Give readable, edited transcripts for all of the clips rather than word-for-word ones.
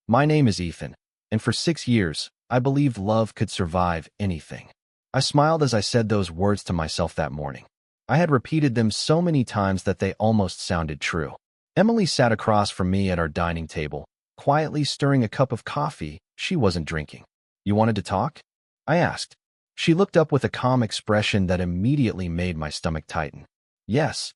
My name is Ethan, and for 6 years, I believed love could survive anything. I smiled as I said those words to myself that morning. I had repeated them so many times that they almost sounded true. Emily sat across from me at our dining table, quietly stirring a cup of coffee she wasn't drinking. "You wanted to talk?" I asked. She looked up with a calm expression that immediately made my stomach tighten. "Yes."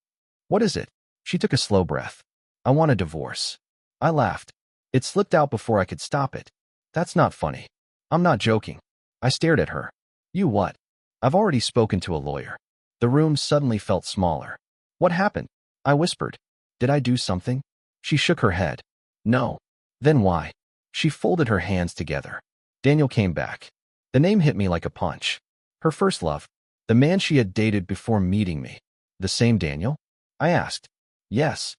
"What is it?" She took a slow breath. "I want a divorce." I laughed. It slipped out before I could stop it. "That's not funny." "I'm not joking." I stared at her. "You what?" "I've already spoken to a lawyer." The room suddenly felt smaller. "What happened?" I whispered. "Did I do something?" She shook her head. "No." "Then why?" She folded her hands together. Daniel came back. The name hit me like a punch. Her first love. The man she had dated before meeting me. "The same Daniel?" I asked. "Yes."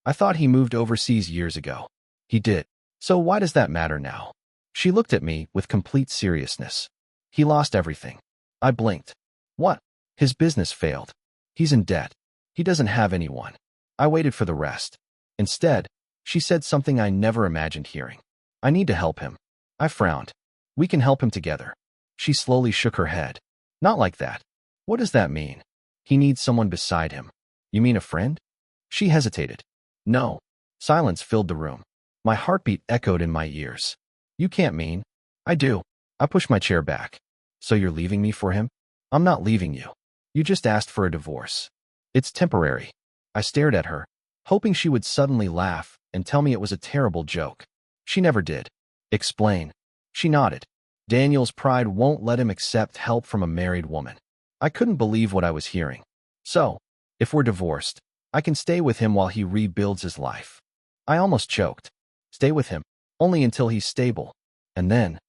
"I thought he moved overseas years ago." "He did." "So why does that matter now?" She looked at me with complete seriousness. "He lost everything." I blinked. "What?" "His business failed. He's in debt. He doesn't have anyone." I waited for the rest. Instead, she said something I never imagined hearing. "I need to help him." I frowned. "We can help him together." She slowly shook her head. "Not like that." "What does that mean?" "He needs someone beside him." "You mean a friend?" She hesitated. "No." Silence filled the room. My heartbeat echoed in my ears. "You can't mean—" "I do." I pushed my chair back. "So you're leaving me for him?" "I'm not leaving you. You just asked for a divorce. It's temporary." I stared at her, hoping she would suddenly laugh and tell me it was a terrible joke. She never did. "Explain." She nodded. "Daniel's pride won't let him accept help from a married woman." I couldn't believe what I was hearing. "So, if we're divorced, I can stay with him while he rebuilds his life." I almost choked. "Stay with him, only until he's stable. And then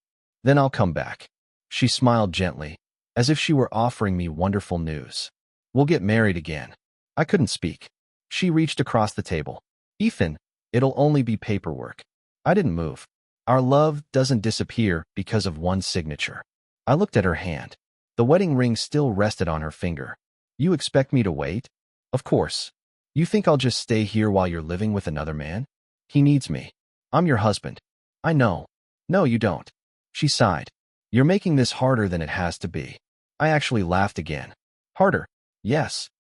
I'll come back." She smiled gently, as if she were offering me wonderful news. "We'll get married again." I couldn't speak. She reached across the table. "Ethan, it'll only be paperwork." I didn't move. "Our love doesn't disappear because of one signature." I looked at her hand. The wedding ring still rested on her finger. "You expect me to wait?" "Of course. You think I'll just stay here while you're living with another man?" "He needs me. I'm your husband." "I know." "No, you don't." She sighed. "You're making this harder than it has to be." I actually laughed again. "Harder?" "Yes.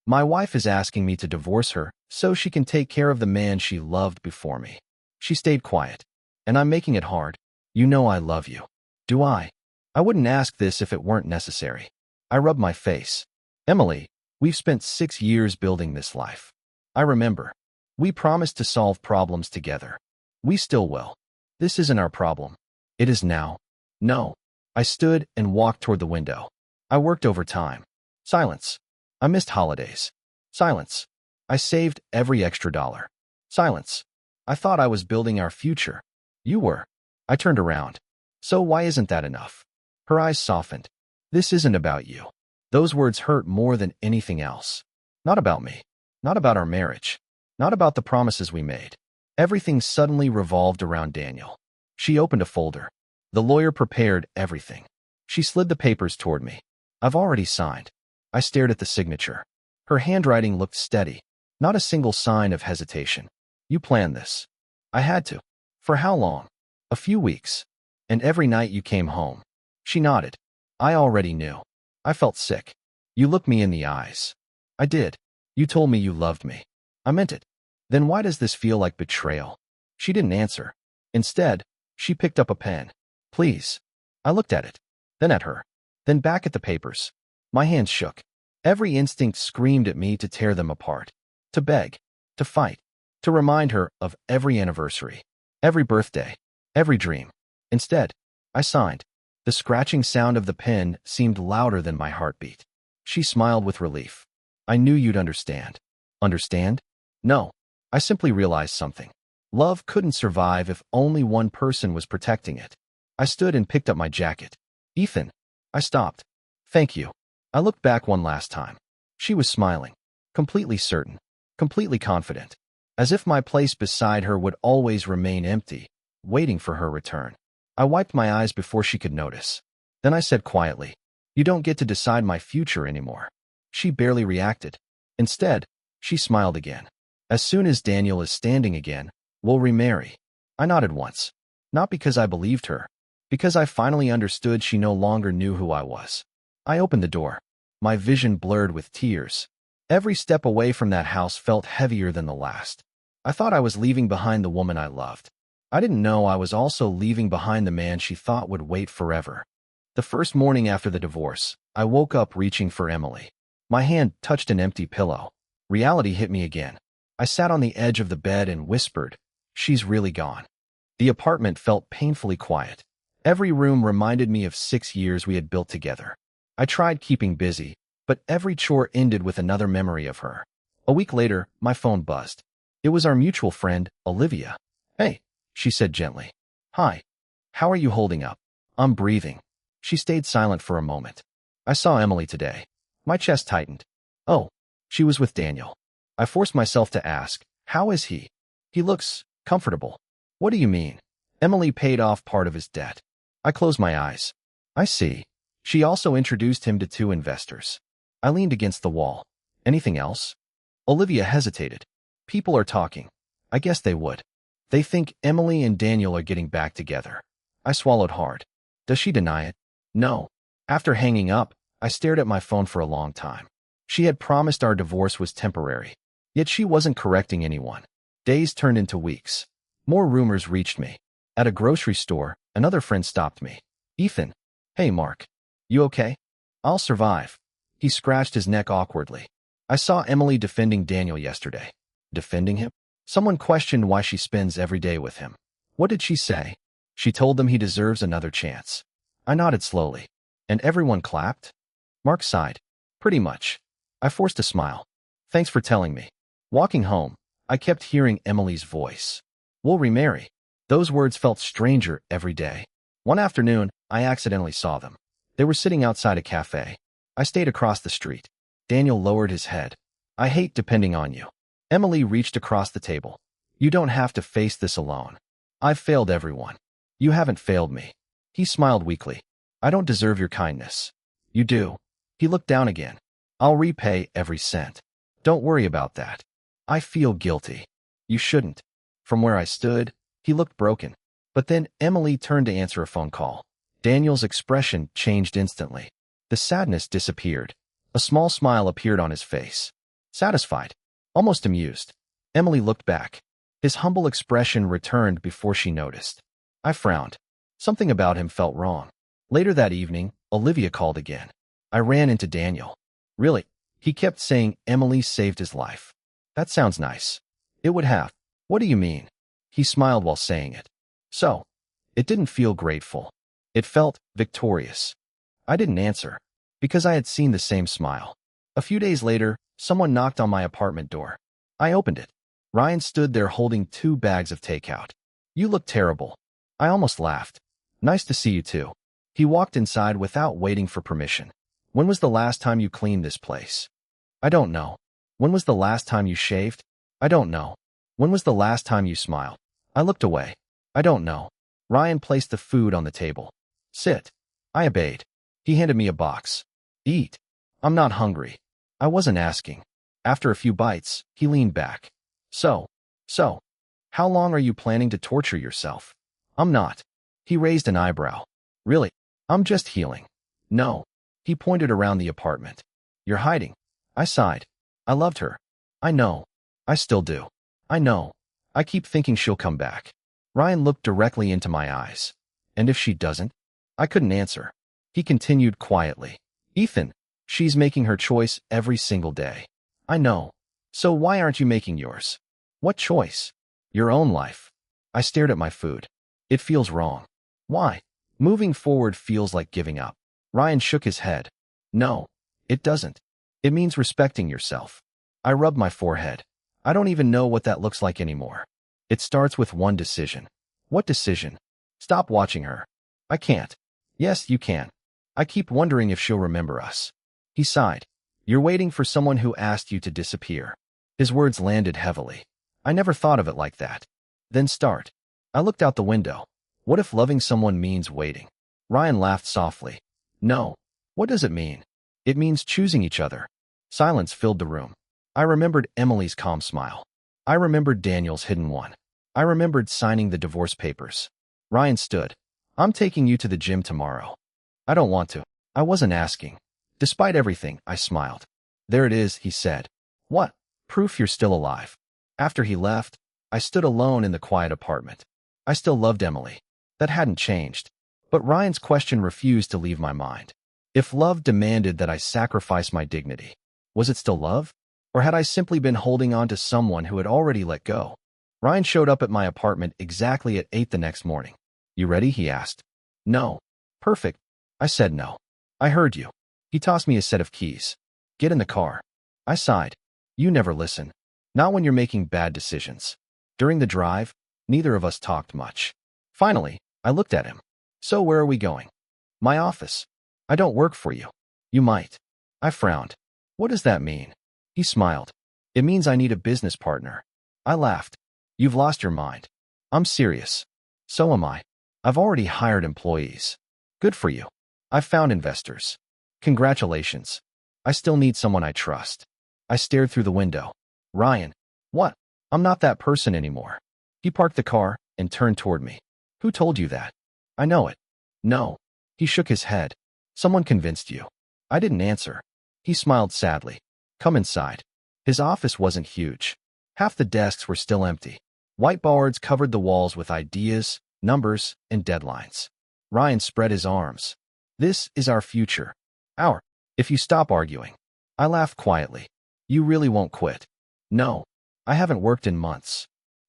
My wife is asking me to divorce her so she can take care of the man she loved before me." She stayed quiet. "And I'm making it hard. You know I love you." "Do I?" "I wouldn't ask this if it weren't necessary." I rubbed my face. "Emily, we've spent 6 years building this life. I remember. We promised to solve problems together. We still will. This isn't our problem. It is now." "No." I stood and walked toward the window. "I worked overtime." Silence. "I missed holidays." Silence. "I saved every extra dollar." Silence. "I thought I was building our future." "You were." I turned around. "So why isn't that enough?" Her eyes softened. "This isn't about you." Those words hurt more than anything else. Not about me. Not about our marriage. Not about the promises we made. Everything suddenly revolved around Daniel. She opened a folder. The lawyer prepared everything. She slid the papers toward me. "I've already signed." I stared at the signature. Her handwriting looked steady. Not a single sign of hesitation. "You planned this." "I had to." "For how long?" "A few weeks." "And every night you came home." She nodded. "I already knew." I felt sick. "You looked me in the eyes." "I did." "You told me you loved me." "I meant it." "Then why does this feel like betrayal?" She didn't answer. Instead, she picked up a pen. "Please." I looked at it, then at her, then back at the papers. My hands shook. Every instinct screamed at me to tear them apart, to beg, to fight, to remind her of every anniversary, every birthday, every dream. Instead, I signed. The scratching sound of the pen seemed louder than my heartbeat. She smiled with relief. "I knew you'd understand." "Understand?" "No." I simply realized something. Love couldn't survive if only one person was protecting it. I stood and picked up my jacket. "Ethan." I stopped. "Thank you." I looked back one last time. She was smiling, completely certain, completely confident, as if my place beside her would always remain empty, waiting for her return. I wiped my eyes before she could notice. Then I said quietly, "You don't get to decide my future anymore." She barely reacted. Instead, she smiled again. "As soon as Daniel is standing again, we'll remarry." I nodded once. Not because I believed her, because I finally understood she no longer knew who I was. I opened the door, my vision blurred with tears. Every step away from that house felt heavier than the last. I thought I was leaving behind the woman I loved. I didn't know I was also leaving behind the man she thought would wait forever. The first morning after the divorce, I woke up reaching for Emily. My hand touched an empty pillow. Reality hit me again. I sat on the edge of the bed and whispered, "She's really gone." The apartment felt painfully quiet. Every room reminded me of 6 years we had built together. I tried keeping busy, but every chore ended with another memory of her. A week later, my phone buzzed. It was our mutual friend, Olivia. "Hey," she said gently. "Hi. How are you holding up?" "I'm breathing." She stayed silent for a moment. "I saw Emily today." My chest tightened. "Oh, she was with Daniel." I forced myself to ask, "How is he?" "He looks comfortable." "What do you mean?" "Emily paid off part of his debt." I closed my eyes. "I see. She also introduced him to 2 investors." I leaned against the wall. "Anything else?" Olivia hesitated. "People are talking. I guess they would. They think Emily and Daniel are getting back together." I swallowed hard. "Does she deny it?" "No." After hanging up, I stared at my phone for a long time. She had promised our divorce was temporary, yet she wasn't correcting anyone. Days turned into weeks. More rumors reached me. At a grocery store, another friend stopped me. "Ethan." "Hey, Mark. You okay?" "I'll survive." He scratched his neck awkwardly. "I saw Emily defending Daniel yesterday." "Defending him?" "Someone questioned why she spends every day with him." "What did she say?" "She told him he deserves another chance." I nodded slowly. "And everyone clapped?" Mark sighed. "Pretty much." I forced a smile. "Thanks for telling me." Walking home, I kept hearing Emily's voice. "We'll remarry." Those words felt stranger every day. One afternoon, I accidentally saw them. They were sitting outside a cafe. I stayed across the street. Daniel lowered his head. "I hate depending on you." Emily reached across the table. "You don't have to face this alone. I've failed everyone. You haven't failed me." He smiled weakly. "I don't deserve your kindness." "You do." He looked down again. "I'll repay every cent. Don't worry about that." "I feel guilty." "You shouldn't." From where I stood, he looked broken. But then Emily turned to answer a phone call. Daniel's expression changed instantly. The sadness disappeared. A small smile appeared on his face. Satisfied. Almost amused. Emily looked back. His humble expression returned before she noticed. I frowned. Something about him felt wrong. Later that evening, Olivia called again. I ran into Daniel. "Really?" He kept saying Emily saved his life. "That sounds nice." "It would have." "What do you mean?" He smiled while saying it. "So." It didn't feel grateful. It felt victorious. I didn't answer, because I had seen the same smile. A few days later, someone knocked on my apartment door. I opened it. Ryan stood there holding 2 bags of takeout. "You look terrible." I almost laughed. "Nice to see you too." He walked inside without waiting for permission. "When was the last time you cleaned this place?" "I don't know." "When was the last time you shaved?" "I don't know." "When was the last time you smiled?" I looked away. "I don't know." Ryan placed the food on the table. "Sit." I obeyed. He handed me a box. "Eat." "I'm not hungry." I wasn't asking. After a few bites, he leaned back. So, how long are you planning to torture yourself?" "I'm not." He raised an eyebrow. "Really? I'm just healing." "No." He pointed around the apartment. "You're hiding." I sighed. "I loved her." "I know." "I still do." "I know. I keep thinking she'll come back." Ryan looked directly into my eyes. "And if she doesn't?" I couldn't answer. He continued quietly. "Ethan, she's making her choice every single day." "I know. So why aren't you making yours?" "What choice?" "Your own life." I stared at my food. "It feels wrong." "Why?" "Moving forward feels like giving up." Ryan shook his head. "No, it doesn't. It means respecting yourself." I rubbed my forehead. "I don't even know what that looks like anymore." "It starts with one decision." "What decision?" "Stop watching her." "I can't." "Yes, you can. I keep wondering if she'll remember us." He sighed. "You're waiting for someone who asked you to disappear." His words landed heavily. "I never thought of it like that." "Then start." I looked out the window. What if loving someone means waiting? Ryan laughed softly. "No." "What does it mean?" "It means choosing each other." Silence filled the room. I remembered Emily's calm smile. I remembered Daniel's hidden one. I remembered signing the divorce papers. Ryan stood. I'm taking you to the gym tomorrow. I don't want to. I wasn't asking. Despite everything, I smiled. There it is, he said. What? Proof you're still alive. After he left, I stood alone in the quiet apartment. I still loved Emily. That hadn't changed. But Ryan's question refused to leave my mind. If love demanded that I sacrifice my dignity, was it still love? Or had I simply been holding on to someone who had already let go? Ryan showed up at my apartment exactly at 8 the next morning. You ready? He asked. No. Perfect. I said no. I heard you. He tossed me a set of keys. Get in the car. I sighed. You never listen. Not when you're making bad decisions. During the drive, neither of us talked much. Finally, I looked at him. So where are we going? My office. I don't work for you. You might. I frowned. What does that mean? He smiled. It means I need a business partner. I laughed. You've lost your mind. I'm serious. So am I. I've already hired employees. Good for you. I've found investors. Congratulations. I still need someone I trust. I stared through the window. Ryan. What? I'm not that person anymore. He parked the car and turned toward me. Who told you that? I know it. No. He shook his head. Someone convinced you. I didn't answer. He smiled sadly. Come inside. His office wasn't huge. Half the desks were still empty. Whiteboards covered the walls with ideas, numbers, and deadlines. Ryan spread his arms. This is our future. Our. If you stop arguing. I laughed quietly. You really won't quit. No. I haven't worked in months.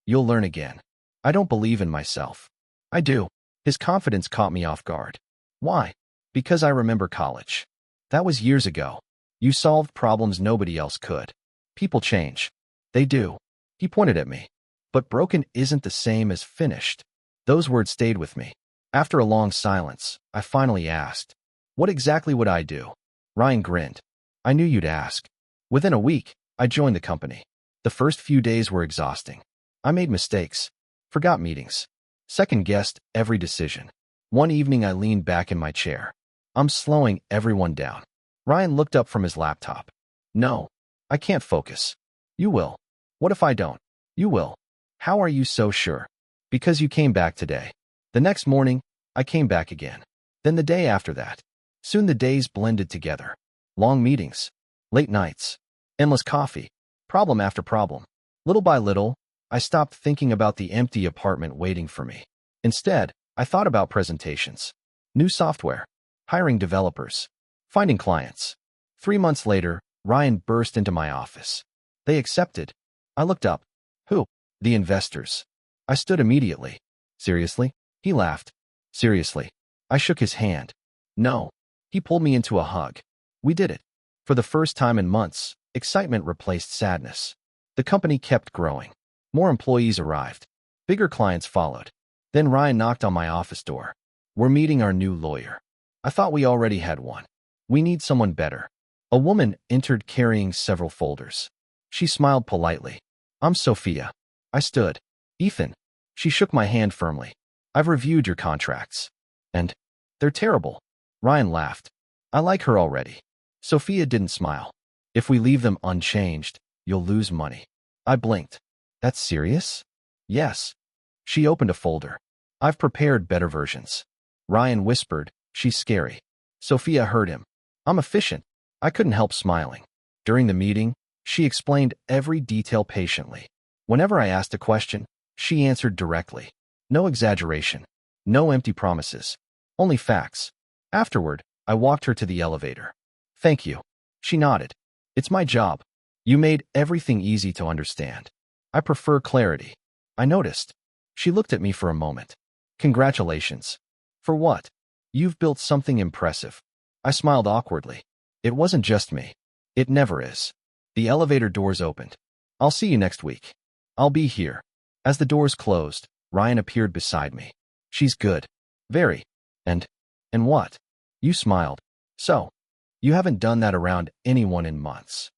You'll learn again. I don't believe in myself. I do. His confidence caught me off guard. Why? Because I remember college. That was years ago. You solved problems nobody else could. People change. They do. He pointed at me. But broken isn't the same as finished. Those words stayed with me. After a long silence, I finally asked, what exactly would I do? Ryan grinned. I knew you'd ask. Within a week, I joined the company. The first few days were exhausting. I made mistakes, forgot meetings, second-guessed every decision. One evening, I leaned back in my chair. I'm slowing everyone down. Ryan looked up from his laptop. No, I can't focus. You will. What if I don't? You will. How are you so sure? Because you came back today. The next morning, I came back again. Then the day after that. Soon the days blended together. Long meetings, late nights, endless coffee, problem after problem. Little by little, I stopped thinking about the empty apartment waiting for me. Instead, I thought about presentations, new software, hiring developers, finding clients. 3 months later, Ryan burst into my office. They accepted. I looked up. Who? The investors. I stood immediately. Seriously? He laughed. Seriously. I shook his hand. No. He pulled me into a hug. We did it. For the first time in months, excitement replaced sadness. The company kept growing. More employees arrived. Bigger clients followed. Then Ryan knocked on my office door. We're meeting our new lawyer. I thought we already had one. We need someone better. A woman entered carrying several folders. She smiled politely. I'm Sophia. I stood. Ethan. She shook my hand firmly. I've reviewed your contracts. And they're terrible. Ryan laughed. I like her already. Sophia didn't smile. If we leave them unchanged, you'll lose money. I blinked. That's serious? Yes. She opened a folder. I've prepared better versions. Ryan whispered, she's scary. Sophia heard him. I'm efficient. I couldn't help smiling. During the meeting, she explained every detail patiently. Whenever I asked a question, she answered directly. No exaggeration. No empty promises. Only facts. Afterward, I walked her to the elevator. Thank you. She nodded. It's my job. You made everything easy to understand. I prefer clarity. I noticed. She looked at me for a moment. Congratulations. For what? You've built something impressive. I smiled awkwardly. It wasn't just me. It never is. The elevator doors opened. I'll see you next week. I'll be here. As the doors closed, Ryan appeared beside me. She's good. Very. And what? You smiled. So, you haven't done that around anyone in months.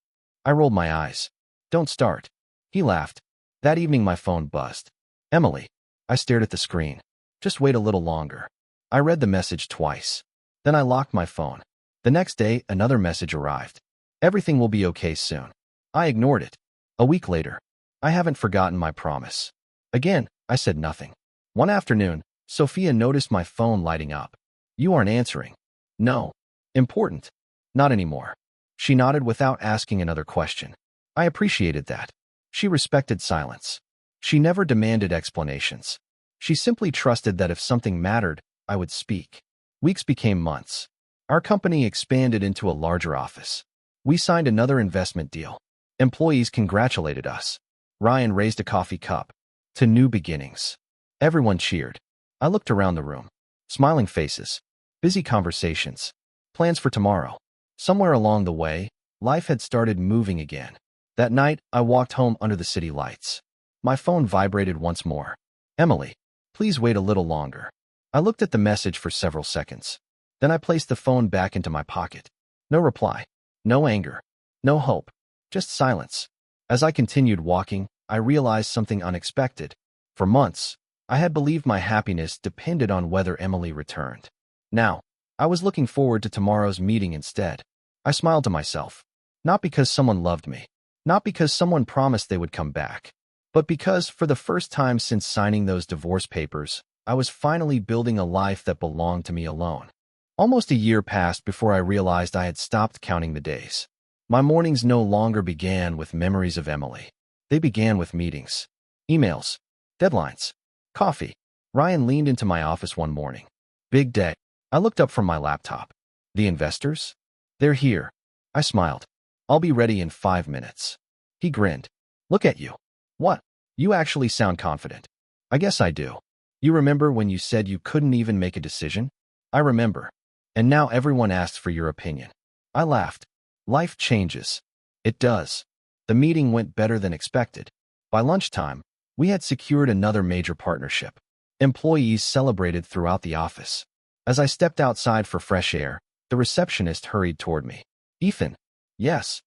I rolled my eyes. Don't start. He laughed. That evening my phone buzzed. Emily. I stared at the screen. Just wait a little longer. I read the message twice. Then I locked my phone. The next day, another message arrived. Everything will be okay soon. I ignored it. A week later. I haven't forgotten my promise. Again, I said nothing. One afternoon, Sophia noticed my phone lighting up. You aren't answering. No. Important. Not anymore. She nodded without asking another question. I appreciated that. She respected silence. She never demanded explanations. She simply trusted that if something mattered, I would speak. Weeks became months. Our company expanded into a larger office. We signed another investment deal. Employees congratulated us. Ryan raised a coffee cup. To new beginnings. Everyone cheered. I looked around the room. Smiling faces. Busy conversations. Plans for tomorrow. Somewhere along the way, life had started moving again. That night, I walked home under the city lights. My phone vibrated once more. Emily, please wait a little longer. I looked at the message for several seconds. Then I placed the phone back into my pocket. No reply. No anger. No hope. Just silence. As I continued walking, I realized something unexpected. For months, I had believed my happiness depended on whether Emily returned. Now, I was looking forward to tomorrow's meeting instead. I smiled to myself. Not because someone loved me. Not because someone promised they would come back. But because, for the first time since signing those divorce papers, I was finally building a life that belonged to me alone. Almost a year passed before I realized I had stopped counting the days. My mornings no longer began with memories of Emily. They began with meetings, emails, deadlines, coffee. Ryan leaned into my office one morning. Big day. I looked up from my laptop. The investors? They're here. I smiled. I'll be ready in 5 minutes. He grinned. Look at you. What? You actually sound confident. I guess I do. You remember when you said you couldn't even make a decision? I remember. And now everyone asks for your opinion. I laughed. Life changes. It does. The meeting went better than expected. By lunchtime, we had secured another major partnership. Employees celebrated throughout the office. As I stepped outside for fresh air, the receptionist hurried toward me. Ethan. Yes.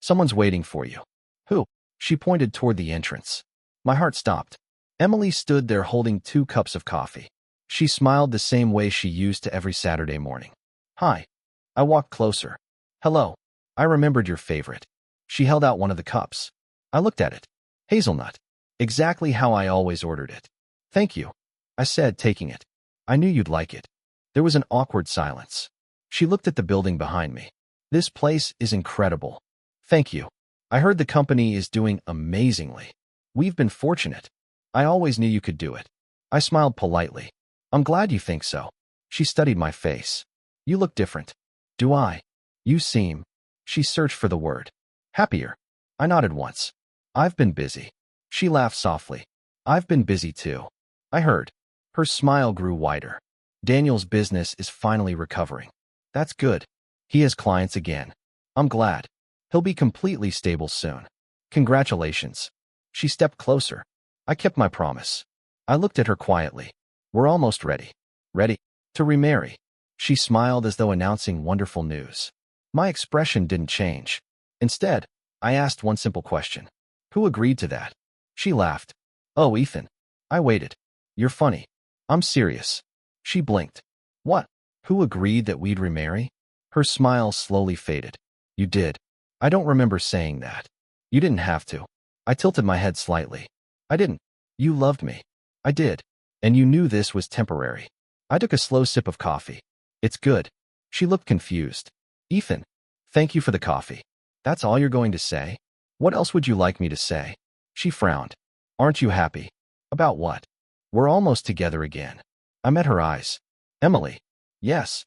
Someone's waiting for you. Who? She pointed toward the entrance. My heart stopped. Emily stood there holding 2 cups of coffee. She smiled the same way she used to every Saturday morning. Hi. I walked closer. Hello. I remembered your favorite. She held out one of the cups. I looked at it. Hazelnut. Exactly how I always ordered it. Thank you, I said, taking it. I knew you'd like it. There was an awkward silence. She looked at the building behind me. This place is incredible. Thank you. I heard the company is doing amazingly. We've been fortunate. I always knew you could do it. I smiled politely. I'm glad you think so. She studied my face. You look different. Do I? You seem. She searched for the word. Happier. I nodded once. I've been busy. She laughed softly. I've been busy too. I heard. Her smile grew wider. Daniel's business is finally recovering. That's good. He has clients again. I'm glad. He'll be completely stable soon. Congratulations. She stepped closer. I kept my promise. I looked at her quietly. We're almost ready. Ready to remarry. She smiled as though announcing wonderful news. My expression didn't change. Instead, I asked one simple question. Who agreed to that? She laughed. Oh, Ethan. I waited. You're funny. I'm serious. She blinked. What? Who agreed that we'd remarry? Her smile slowly faded. You did. I don't remember saying that. You didn't have to. I tilted my head slightly. I didn't. You loved me. I did. And you knew this was temporary. I took a slow sip of coffee. It's good. She looked confused. Ethan, thank you for the coffee. That's all you're going to say? What else would you like me to say? She frowned. Aren't you happy? About what? We're almost together again. I met her eyes. Emily. Yes.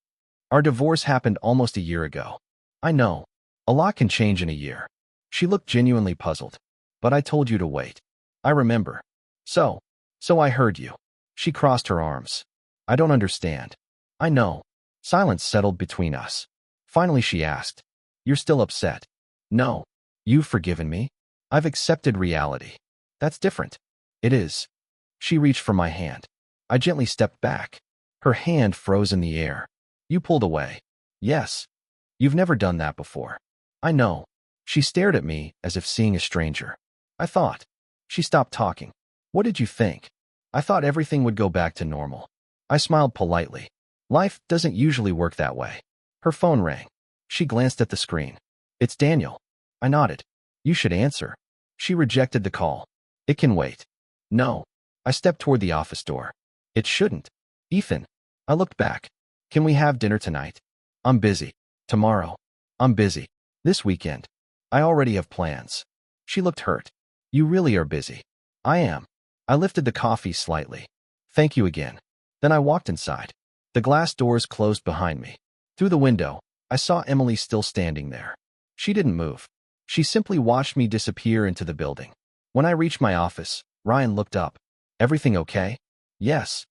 Our divorce happened almost a year ago. I know. A lot can change in a year. She looked genuinely puzzled. But I told you to wait. I remember. So I heard you. She crossed her arms. I don't understand. I know. Silence settled between us. Finally she asked. You're still upset? No. You've forgiven me? I've accepted reality. That's different. It is. She reached for my hand. I gently stepped back. Her hand froze in the air. You pulled away. Yes. You've never done that before. I know. She stared at me as if seeing a stranger. I thought. She stopped talking. What did you think? I thought everything would go back to normal. I smiled politely. Life doesn't usually work that way. Her phone rang. She glanced at the screen. It's Daniel. I nodded. You should answer. She rejected the call. It can wait. No. I stepped toward the office door. It shouldn't. Ethan. I looked back. Can we have dinner tonight? I'm busy. Tomorrow. I'm busy. This weekend. I already have plans. She looked hurt. You really are busy. I am. I lifted the coffee slightly. Thank you again. Then I walked inside. The glass doors closed behind me. Through the window, I saw Emily still standing there. She didn't move. She simply watched me disappear into the building. When I reached my office, Ryan looked up. Everything okay? Yes.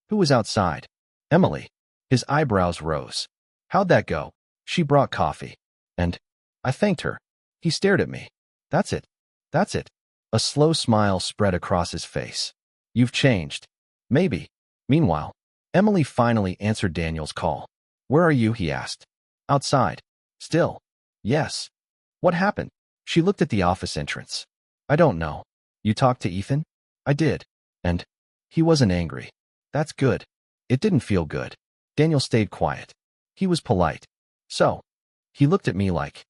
Who was outside? Emily. His eyebrows rose. How'd that go? She brought coffee. And I thanked her. He stared at me. That's it. That's it. A slow smile spread across his face. You've changed. Maybe. Meanwhile, Emily finally answered Daniel's call. Where are you? He asked. Outside. Still. Yes. What happened? She looked at the office entrance. I don't know. You talked to Ethan? I did. And he wasn't angry. That's good. It didn't feel good. Daniel stayed quiet. He was polite. So, he looked at me like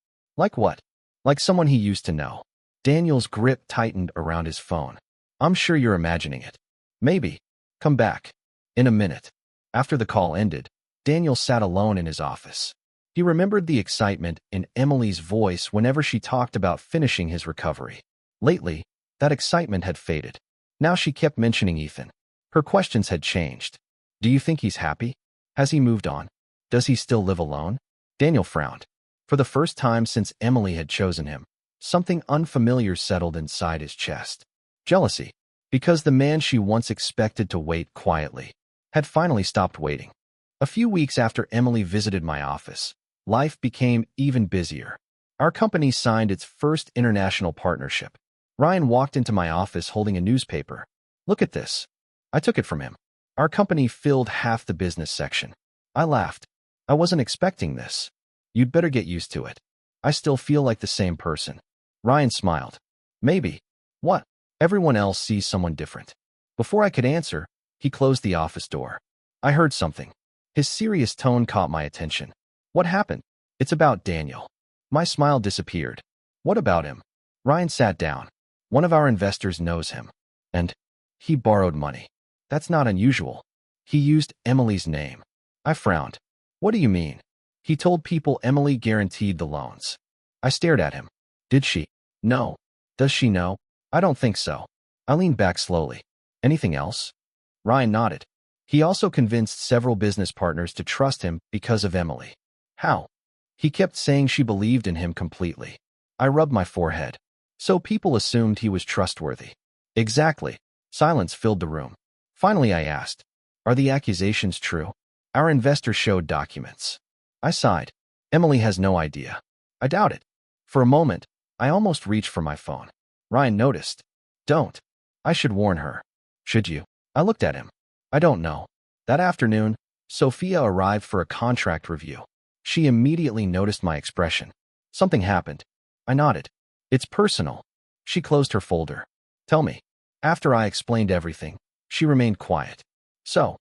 what? Like someone he used to know. Daniel's grip tightened around his phone. I'm sure you're imagining it. Maybe. Come back. In a minute. After the call ended, Daniel sat alone in his office. He remembered the excitement in Emily's voice whenever she talked about finishing his recovery. Lately, that excitement had faded. Now she kept mentioning Ethan. Her questions had changed. Do you think he's happy? Has he moved on? Does he still live alone? Daniel frowned. For the first time since Emily had chosen him, something unfamiliar settled inside his chest. Jealousy. Because the man she once expected to wait quietly had finally stopped waiting. A few weeks after Emily visited my office, life became even busier. Our company signed its first international partnership. Ryan walked into my office holding a newspaper. Look at this. I took it from him. Our company filled half the business section. I laughed. I wasn't expecting this. You'd better get used to it. I still feel like the same person. Ryan smiled. Maybe. What? Everyone else sees someone different. Before I could answer, he closed the office door. I heard something. His serious tone caught my attention. What happened? It's about Daniel. My smile disappeared. What about him? Ryan sat down. One of our investors knows him. And he borrowed money. That's not unusual. He used Emily's name. I frowned. What do you mean? He told people Emily guaranteed the loans. I stared at him. Did she? No. Does she know? I don't think so. I leaned back slowly. Anything else? Ryan nodded. He also convinced several business partners to trust him because of Emily. How? He kept saying she believed in him completely. I rubbed my forehead. So people assumed he was trustworthy. Exactly. Silence filled the room. Finally, I asked, are the accusations true? Our investor showed documents. I sighed. Emily has no idea. I doubt it. For a moment, I almost reached for my phone. Ryan noticed. Don't. I should warn her. Should you? I looked at him. I don't know. That afternoon, Sophia arrived for a contract review. She immediately noticed my expression. Something happened. I nodded. It's personal. She closed her folder. Tell me. After I explained everything, she remained quiet. So,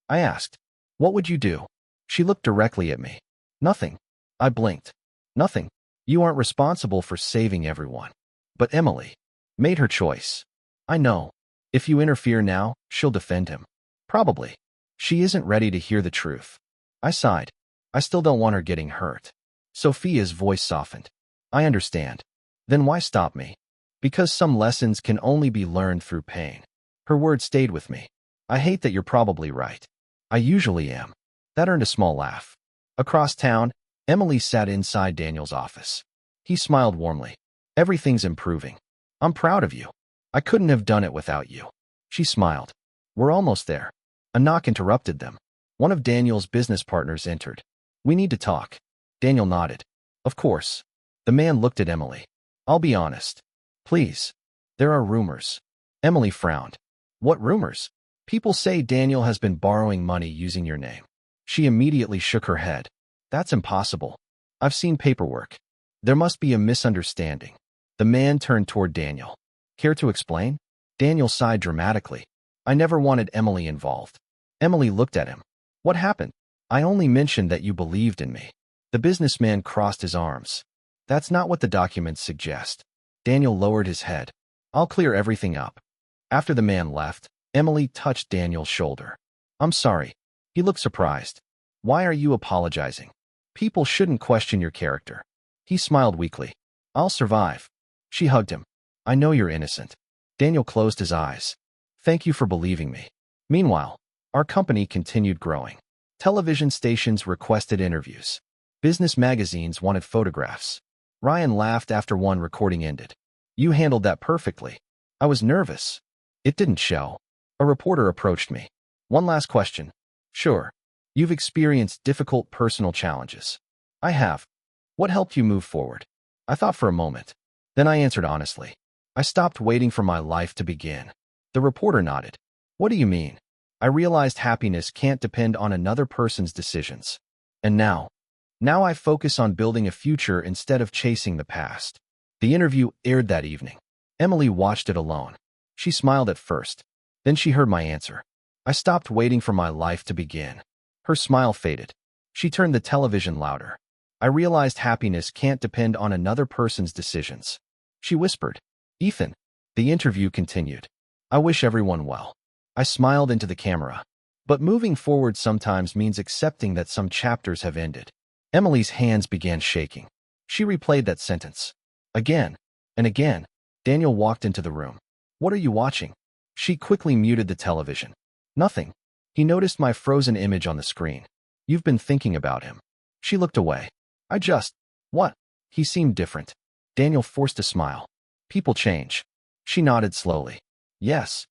I asked, what would you do? She looked directly at me. Nothing. I blinked. Nothing. You aren't responsible for saving everyone. But Emily made her choice. I know. If you interfere now, she'll defend him. Probably. She isn't ready to hear the truth. I sighed. I still don't want her getting hurt. Sophia's voice softened. I understand. Then why stop me? Because some lessons can only be learned through pain. Her words stayed with me. I hate that you're probably right. I usually am. That earned a small laugh. Across town, Emily sat inside Daniel's office. He smiled warmly. Everything's improving. I'm proud of you. I couldn't have done it without you. She smiled. We're almost there. A knock interrupted them. One of Daniel's business partners entered. We need to talk. Daniel nodded. Of course. The man looked at Emily. I'll be honest. Please. There are rumors. Emily frowned. What rumors? People say Daniel has been borrowing money using your name. She immediately shook her head. That's impossible. I've seen paperwork. There must be a misunderstanding. The man turned toward Daniel. Care to explain? Daniel sighed dramatically. I never wanted Emily involved. Emily looked at him. What happened? I only mentioned that you believed in me. The businessman crossed his arms. That's not what the documents suggest. Daniel lowered his head. I'll clear everything up. After the man left, Emily touched Daniel's shoulder. I'm sorry. He looked surprised. Why are you apologizing? People shouldn't question your character. He smiled weakly. I'll survive. She hugged him. I know you're innocent. Daniel closed his eyes. Thank you for believing me. Meanwhile, our company continued growing. Television stations requested interviews. Business magazines wanted photographs. Ryan laughed after one recording ended. You handled that perfectly. I was nervous. It didn't show. A reporter approached me. One last question. Sure. You've experienced difficult personal challenges. I have. What helped you move forward? I thought for a moment. Then I answered honestly. I stopped waiting for my life to begin. The reporter nodded. What do you mean? I realized happiness can't depend on another person's decisions. And now I focus on building a future instead of chasing the past. The interview aired that evening. Emily watched it alone. She smiled at first. Then she heard my answer. I stopped waiting for my life to begin. Her smile faded. She turned the television louder. I realized happiness can't depend on another person's decisions. She whispered. Ethan. The interview continued. I wish everyone well. I smiled into the camera. But moving forward sometimes means accepting that some chapters have ended. Emily's hands began shaking. She replayed that sentence. Again and again. Daniel walked into the room. What are you watching? She quickly muted the television. Nothing. He noticed my frozen image on the screen. You've been thinking about him. She looked away. What? He seemed different. Daniel forced a smile. People change. She nodded slowly. Yes.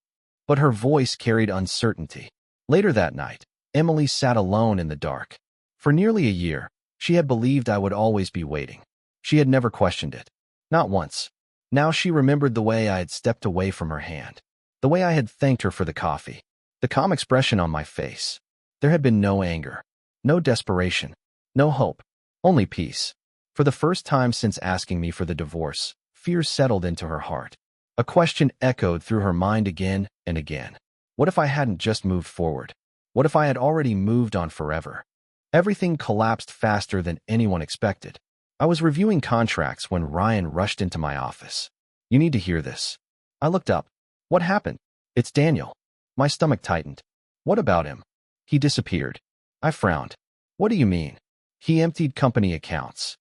But her voice carried uncertainty. Later that night, Emily sat alone in the dark. For nearly a year, she had believed I would always be waiting. She had never questioned it. Not once. Now she remembered the way I had stepped away from her hand. The way I had thanked her for the coffee. The calm expression on my face. There had been no anger. No desperation. No hope. Only peace. For the first time since asking me for the divorce, fear settled into her heart. A question echoed through her mind again and again. What if I hadn't just moved forward? What if I had already moved on forever? Everything collapsed faster than anyone expected. I was reviewing contracts when Ryan rushed into my office. You need to hear this. I looked up. What happened? It's Daniel. My stomach tightened. What about him? He disappeared. I frowned. What do you mean? He emptied company accounts.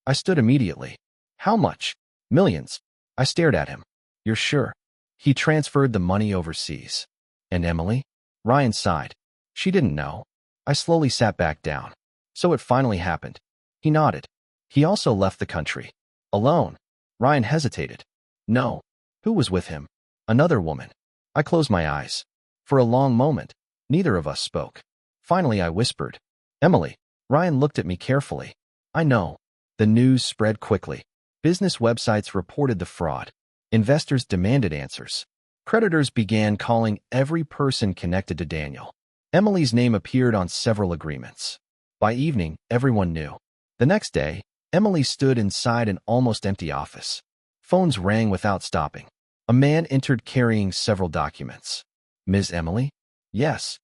I stood immediately. How much? Millions. I stared at him. You're sure? He transferred the money overseas. And Emily? Ryan sighed. She didn't know. I slowly sat back down. So it finally happened. He nodded. He also left the country. Alone. Ryan hesitated. No. Who was with him? Another woman. I closed my eyes. For a long moment, neither of us spoke. Finally, I whispered. Emily. Ryan looked at me carefully. I know. The news spread quickly. Business websites reported the fraud. Investors demanded answers. Creditors began calling every person connected to Daniel. Emily's name appeared on several agreements. By evening, everyone knew. The next day, Emily stood inside an almost empty office. Phones rang without stopping. A man entered carrying several documents. Ms. Emily? Yes.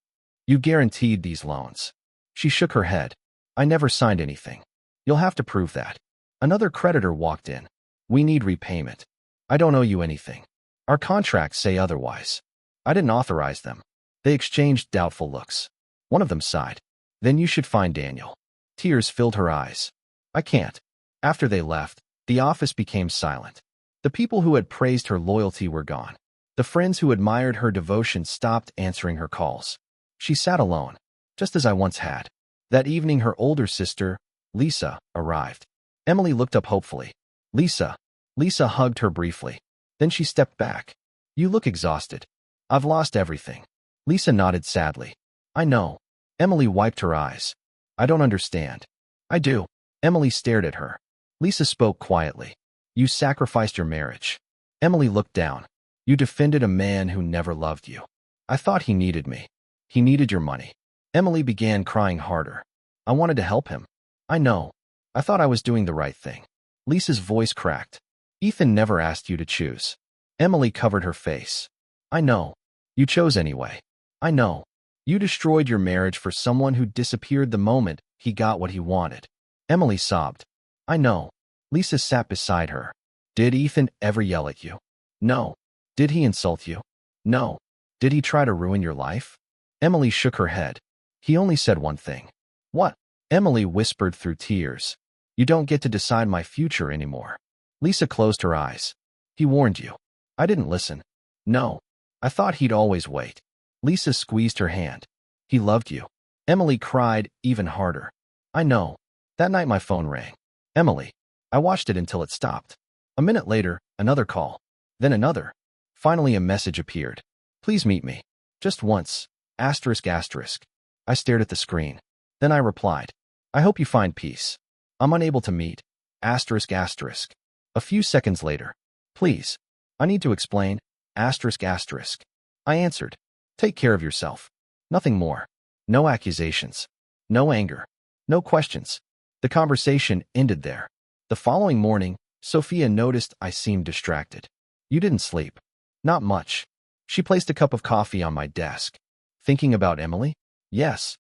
You guaranteed these loans. She shook her head. I never signed anything. You'll have to prove that. Another creditor walked in. We need repayment. I don't owe you anything. Our contracts say otherwise. I didn't authorize them. They exchanged doubtful looks. One of them sighed. Then you should find Daniel. Tears filled her eyes. I can't. After they left, the office became silent. The people who had praised her loyalty were gone. The friends who admired her devotion stopped answering her calls. She sat alone, just as I once had. That evening, her older sister, Lisa, arrived. Emily looked up hopefully. Lisa. Lisa hugged her briefly. Then she stepped back. You look exhausted. I've lost everything. Lisa nodded sadly. I know. Emily wiped her eyes. I don't understand. I do. Emily stared at her. Lisa spoke quietly. You sacrificed your marriage. Emily looked down. You defended a man who never loved you. I thought he needed me. He needed your money. Emily began crying harder. I wanted to help him. I know. I thought I was doing the right thing. Lisa's voice cracked. Ethan never asked you to choose. Emily covered her face. I know. You chose anyway. I know. You destroyed your marriage for someone who disappeared the moment he got what he wanted. Emily sobbed. I know. Lisa sat beside her. Did Ethan ever yell at you? No. Did he insult you? No. Did he try to ruin your life? Emily shook her head. He only said one thing. What? Emily whispered through tears. You don't get to decide my future anymore. Lisa closed her eyes. He warned you. I didn't listen. No. I thought he'd always wait. Lisa squeezed her hand. He loved you. Emily cried even harder. I know. That night my phone rang. Emily. I watched it until it stopped. A minute later, another call. Then another. Finally a message appeared. Please meet me. Just once. Asterisk asterisk. I stared at the screen. Then I replied. I hope you find peace. I'm unable to meet. Asterisk asterisk. A few seconds later. Please. I need to explain. Asterisk asterisk. I answered. Take care of yourself. Nothing more. No accusations. No anger. No questions. The conversation ended there. The following morning, Sophia noticed I seemed distracted. You didn't sleep. Not much. She placed a cup of coffee on my desk. Thinking about Emily? Yes.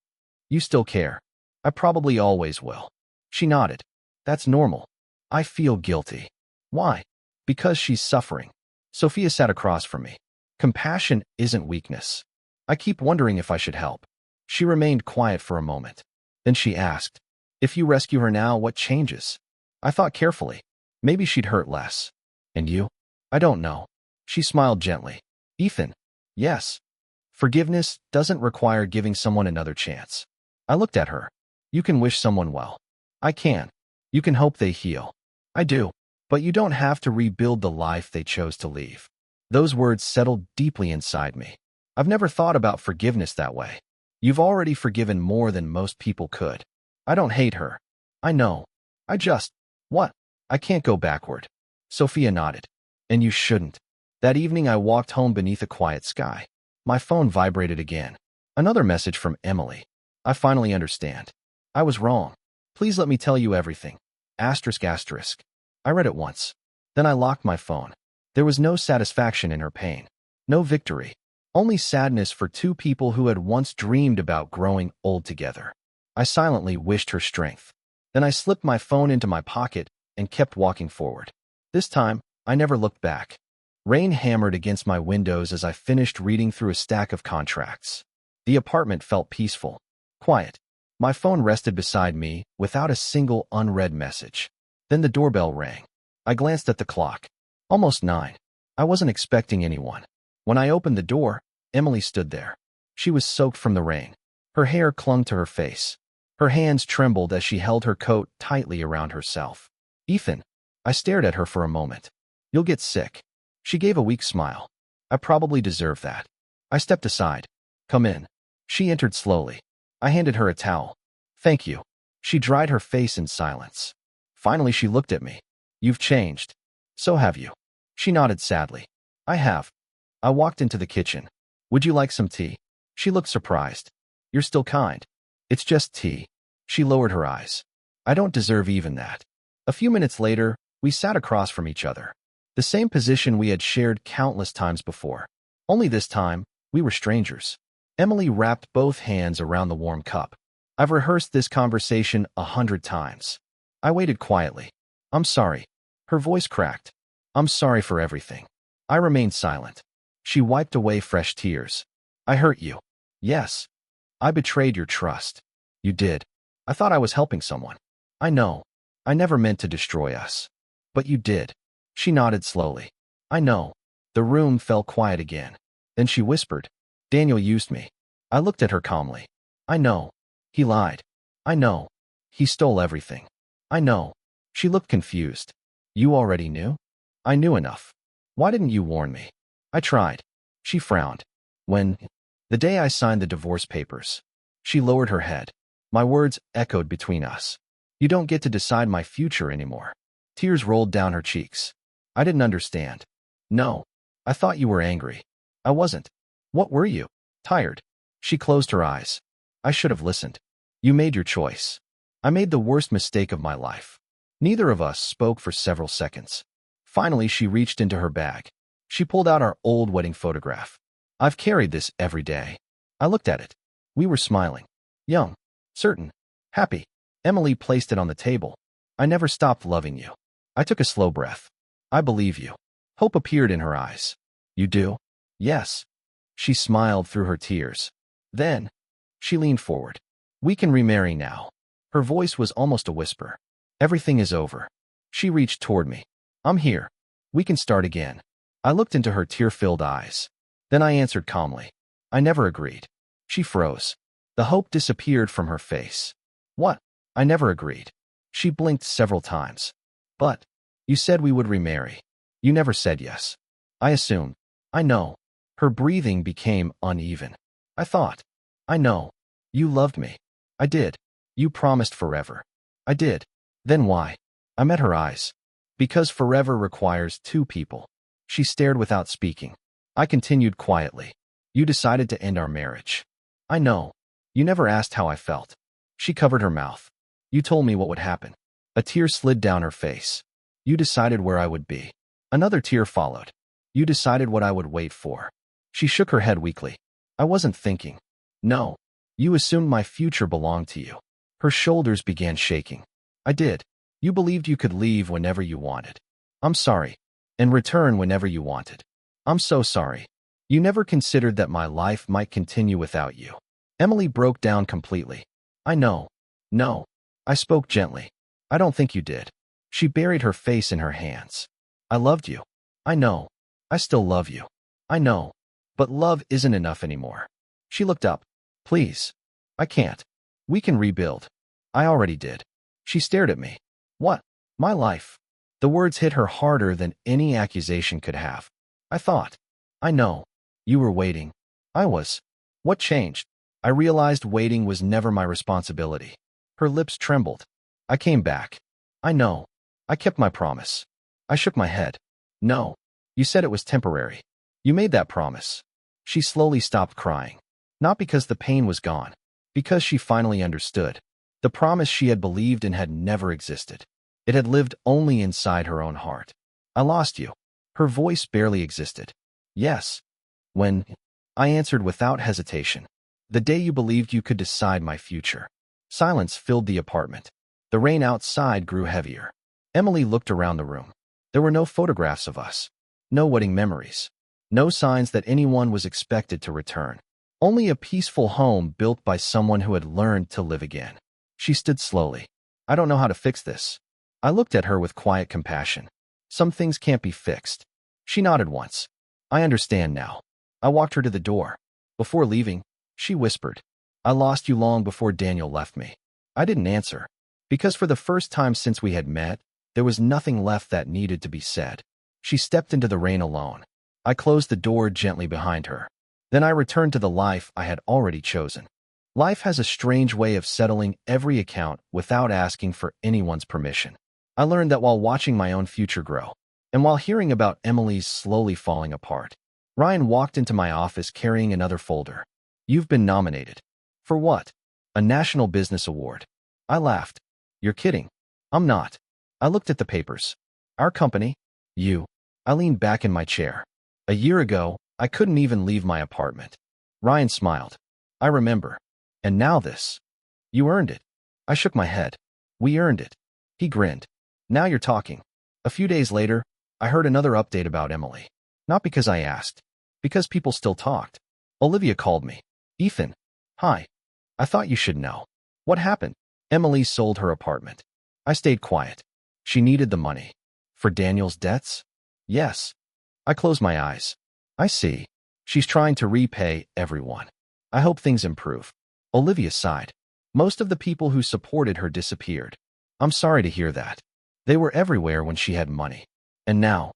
You still care. I probably always will. She nodded. That's normal. I feel guilty. Why? Because she's suffering. Sophia sat across from me. Compassion isn't weakness. I keep wondering if I should help. She remained quiet for a moment. Then she asked, if you rescue her now, what changes? I thought carefully. Maybe she'd hurt less. And you? I don't know. She smiled gently. Ethan. Yes. Forgiveness doesn't require giving someone another chance. I looked at her. You can wish someone well. I can. You can hope they heal. I do. But you don't have to rebuild the life they chose to leave. Those words settled deeply inside me. I've never thought about forgiveness that way. You've already forgiven more than most people could. I don't hate her. I know. What? I can't go backward. Sophia nodded. And you shouldn't. That evening I walked home beneath a quiet sky. My phone vibrated again. Another message from Emily. I finally understand. I was wrong. Please let me tell you everything. Asterisk asterisk. I read it once. Then I locked my phone. There was no satisfaction in her pain. No victory. Only sadness for two people who had once dreamed about growing old together. I silently wished her strength. Then I slipped my phone into my pocket and kept walking forward. This time, I never looked back. Rain hammered against my windows as I finished reading through a stack of contracts. The apartment felt peaceful. Quiet. My phone rested beside me without a single unread message. Then the doorbell rang. I glanced at the clock. Almost 9. I wasn't expecting anyone. When I opened the door, Emily stood there. She was soaked from the rain. Her hair clung to her face. Her hands trembled as she held her coat tightly around herself. Ethan. I stared at her for a moment. You'll get sick. She gave a weak smile. I probably deserve that. I stepped aside. Come in. She entered slowly. I handed her a towel. Thank you. She dried her face in silence. Finally, she looked at me. You've changed. So have you. She nodded sadly. I have. I walked into the kitchen. Would you like some tea? She looked surprised. You're still kind. It's just tea. She lowered her eyes. I don't deserve even that. A few minutes later, we sat across from each other. The same position we had shared countless times before. Only this time, we were strangers. Emily wrapped both hands around the warm cup. I've rehearsed this conversation 100 times. I waited quietly. I'm sorry. Her voice cracked. I'm sorry for everything. I remained silent. She wiped away fresh tears. I hurt you. Yes. I betrayed your trust. You did. I thought I was helping someone. I know. I never meant to destroy us. But you did. She nodded slowly. I know. The room fell quiet again. Then she whispered, Daniel used me. I looked at her calmly. I know. He lied. I know. He stole everything. I know. She looked confused. You already knew? I knew enough. Why didn't you warn me? I tried. She frowned. The day I signed the divorce papers. She lowered her head. My words echoed between us. You don't get to decide my future anymore. Tears rolled down her cheeks. I didn't understand. No. I thought you were angry. I wasn't. What were you? Tired. She closed her eyes. I should have listened. You made your choice. I made the worst mistake of my life. Neither of us spoke for several seconds. Finally, she reached into her bag. She pulled out our old wedding photograph. I've carried this every day. I looked at it. We were smiling. Young. Certain. Happy. Emily placed it on the table. I never stopped loving you. I took a slow breath. I believe you. Hope appeared in her eyes. You do? Yes. She smiled through her tears. Then, She leaned forward. We can remarry now. Her voice was almost a whisper. Everything is over. She reached toward me. I'm here. We can start again. I looked into her tear-filled eyes. Then I answered calmly. I never agreed. She froze. The hope disappeared from her face. What? I never agreed. She blinked several times. But, you said we would remarry. You never said yes. I assumed. I know. Her breathing became uneven. I thought. I know. You loved me. I did. You promised forever. I did. Then why? I met her eyes. Because forever requires two people. She stared without speaking. I continued quietly. You decided to end our marriage. I know. You never asked how I felt. She covered her mouth. You told me what would happen. A tear slid down her face. You decided where I would be. Another tear followed. You decided what I would wait for. She shook her head weakly. I wasn't thinking. No. You assumed my future belonged to you. Her shoulders began shaking. I did. You believed you could leave whenever you wanted. I'm sorry. And return whenever you wanted. I'm so sorry. You never considered that my life might continue without you. Emily broke down completely. I know. No. I spoke gently. I don't think you did. She buried her face in her hands. I loved you. I know. I still love you. I know. But love isn't enough anymore. She looked up. Please. I can't. We can rebuild. I already did. She stared at me. What? My life. The words hit her harder than any accusation could have. I thought. I know. You were waiting. I was. What changed? I realized waiting was never my responsibility. Her lips trembled. I came back. I know. I kept my promise. I shook my head. No. You said it was temporary. You made that promise. She slowly stopped crying. Not because the pain was gone. Because she finally understood. The promise she had believed in had never existed. It had lived only inside her own heart. I lost you. Her voice barely existed. Yes. When? I answered without hesitation. The day you believed you could decide my future. Silence filled the apartment. The rain outside grew heavier. Emily looked around the room. There were no photographs of us. No wedding memories. No signs that anyone was expected to return. Only a peaceful home built by someone who had learned to live again. She stood slowly. I don't know how to fix this. I looked at her with quiet compassion. Some things can't be fixed. She nodded once. I understand now. I walked her to the door. Before leaving, she whispered, I lost you long before Daniel left me. I didn't answer. Because for the first time since we had met, there was nothing left that needed to be said. She stepped into the rain alone. I closed the door gently behind her. Then I returned to the life I had already chosen. Life has a strange way of settling every account without asking for anyone's permission. I learned that while watching my own future grow, and while hearing about Emily's slowly falling apart, Ryan walked into my office carrying another folder. You've been nominated. For what? A National Business Award. I laughed. You're kidding. I'm not. I looked at the papers. Our company? You. I leaned back in my chair. A year ago, I couldn't even leave my apartment. Ryan smiled. I remember. And now this. You earned it. I shook my head. We earned it. He grinned. Now you're talking. A few days later, I heard another update about Emily. Not because I asked. Because people still talked. Olivia called me. Ethan. Hi. I thought you should know. What happened? Emily sold her apartment. I stayed quiet. She needed the money. For Daniel's debts? Yes. I closed my eyes. I see. She's trying to repay everyone. I hope things improve. Olivia sighed. Most of the people who supported her disappeared. I'm sorry to hear that. They were everywhere when she had money. And now,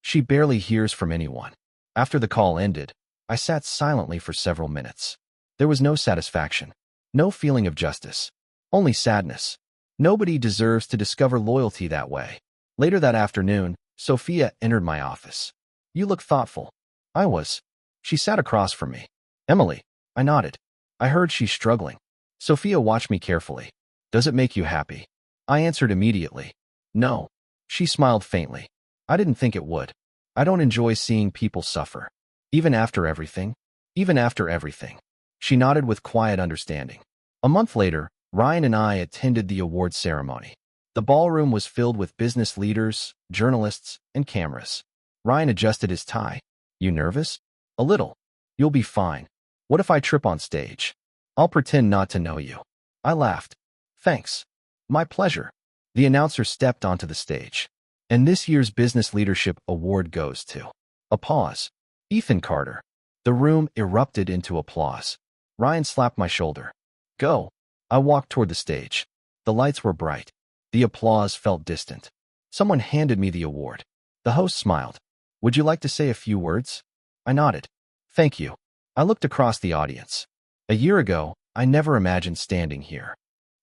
she barely hears from anyone. After the call ended, I sat silently for several minutes. There was no satisfaction. No feeling of justice. Only sadness. Nobody deserves to discover loyalty that way. Later that afternoon, Sophia entered my office. You look thoughtful. I was. She sat across from me. Emily. I nodded. I heard she's struggling. Sophia watched me carefully. Does it make you happy? I answered immediately. No. She smiled faintly. I didn't think it would. I don't enjoy seeing people suffer. Even after everything? Even after everything. She nodded with quiet understanding. A month later, Ryan and I attended the awards ceremony. The ballroom was filled with business leaders, journalists, and cameras. Ryan adjusted his tie. You nervous? A little. You'll be fine. What if I trip on stage? I'll pretend not to know you. I laughed. Thanks. My pleasure. The announcer stepped onto the stage. And this year's Business Leadership Award goes to... A pause. Ethan Carter. The room erupted into applause. Ryan slapped my shoulder. Go. I walked toward the stage. The lights were bright. The applause felt distant. Someone handed me the award. The host smiled. Would you like to say a few words? I nodded. Thank you. I looked across the audience. A year ago, I never imagined standing here.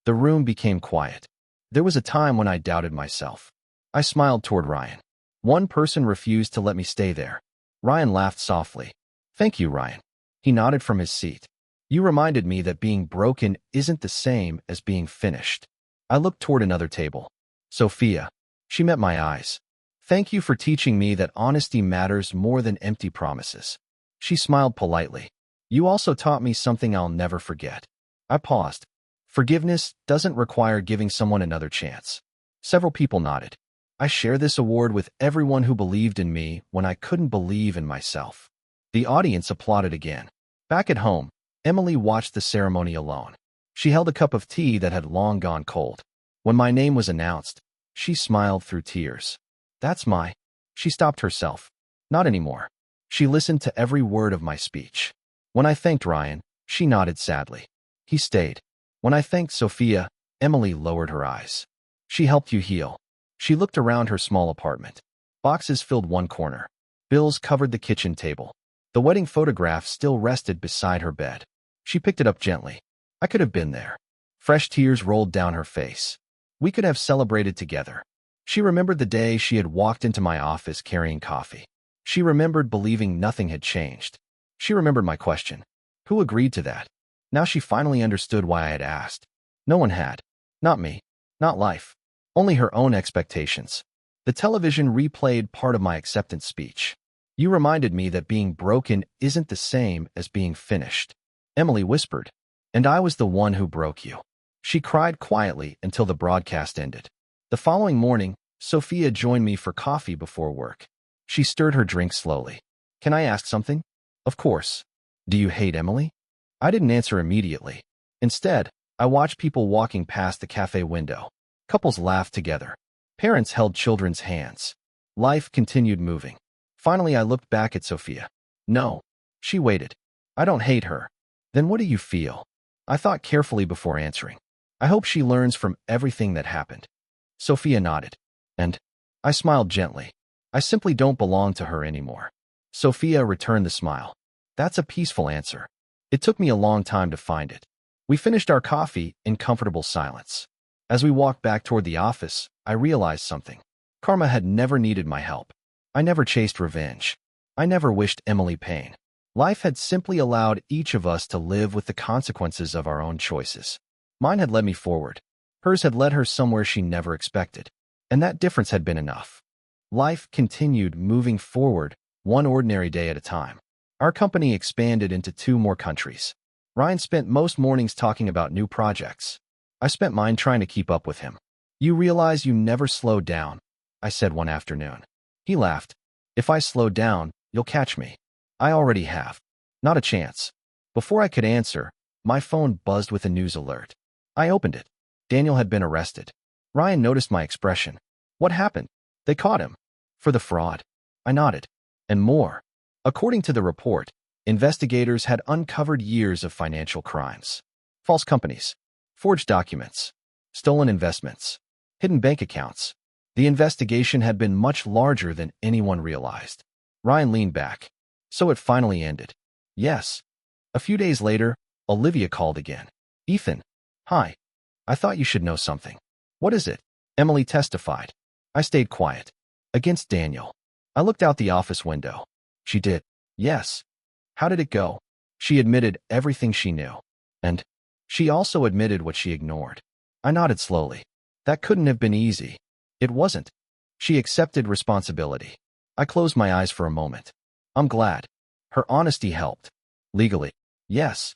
The room became quiet. There was a time when I doubted myself. I smiled toward Ryan. One person refused to let me stay there. Ryan laughed softly. Thank you, Ryan. He nodded from his seat. You reminded me that being broken isn't the same as being finished. I looked toward another table. Sophia. She met my eyes. Thank you for teaching me that honesty matters more than empty promises. She smiled politely. You also taught me something I'll never forget. I paused. Forgiveness doesn't require giving someone another chance. Several people nodded. I share this award with everyone who believed in me when I couldn't believe in myself. The audience applauded again. Back at home, Emily watched the ceremony alone. She held a cup of tea that had long gone cold. When my name was announced, she smiled through tears. That's my... She stopped herself. Not anymore. She listened to every word of my speech. When I thanked Ryan, she nodded sadly. He stayed. When I thanked Sophia, Emily lowered her eyes. She helped you heal. She looked around her small apartment. Boxes filled one corner. Bills covered the kitchen table. The wedding photograph still rested beside her bed. She picked it up gently. I could have been there. Fresh tears rolled down her face. We could have celebrated together. She remembered the day she had walked into my office carrying coffee. She remembered believing nothing had changed. She remembered my question. Who agreed to that? Now she finally understood why I had asked. No one had. Not me. Not life. Only her own expectations. The television replayed part of my acceptance speech. You reminded me that being broken isn't the same as being finished. Emily whispered. And I was the one who broke you. She cried quietly until the broadcast ended. The following morning, Sophia joined me for coffee before work. She stirred her drink slowly. Can I ask something? Of course. Do you hate Emily? I didn't answer immediately. Instead, I watched people walking past the cafe window. Couples laughed together. Parents held children's hands. Life continued moving. Finally, I looked back at Sophia. No. She waited. I don't hate her. Then what do you feel? I thought carefully before answering. I hope she learns from everything that happened. Sophia nodded. And I smiled gently. I simply don't belong to her anymore. Sophia returned the smile. That's a peaceful answer. It took me a long time to find it. We finished our coffee in comfortable silence. As we walked back toward the office, I realized something. Karma had never needed my help. I never chased revenge. I never wished Emily pain. Life had simply allowed each of us to live with the consequences of our own choices. Mine had led me forward. Hers had led her somewhere she never expected. And that difference had been enough. Life continued moving forward, one ordinary day at a time. Our company expanded into 2 more countries. Ryan spent most mornings talking about new projects. I spent mine trying to keep up with him. You realize you never slowed down, I said one afternoon. He laughed. If I slowed down, you'll catch me. I already have. Not a chance. Before I could answer, my phone buzzed with a news alert. I opened it. Daniel had been arrested. Ryan noticed my expression. What happened? They caught him. For the fraud. I nodded. And more. According to the report, investigators had uncovered years of financial crimes. False companies. Forged documents. Stolen investments. Hidden bank accounts. The investigation had been much larger than anyone realized. Ryan leaned back. So it finally ended. Yes. A few days later, Olivia called again. Ethan. Hi. I thought you should know something. What is it? Emily testified. I stayed quiet. Against Daniel. I looked out the office window. She did. Yes. How did it go? She admitted everything she knew. And she also admitted what she ignored. I nodded slowly. That couldn't have been easy. It wasn't. She accepted responsibility. I closed my eyes for a moment. I'm glad. Her honesty helped. Legally, yes.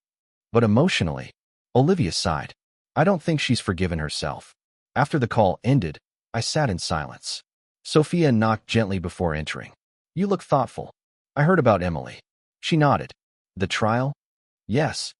But emotionally, Olivia sighed. I don't think she's forgiven herself. After the call ended, I sat in silence. Sophia knocked gently before entering. You look thoughtful. I heard about Emily. She nodded. The trial? Yes.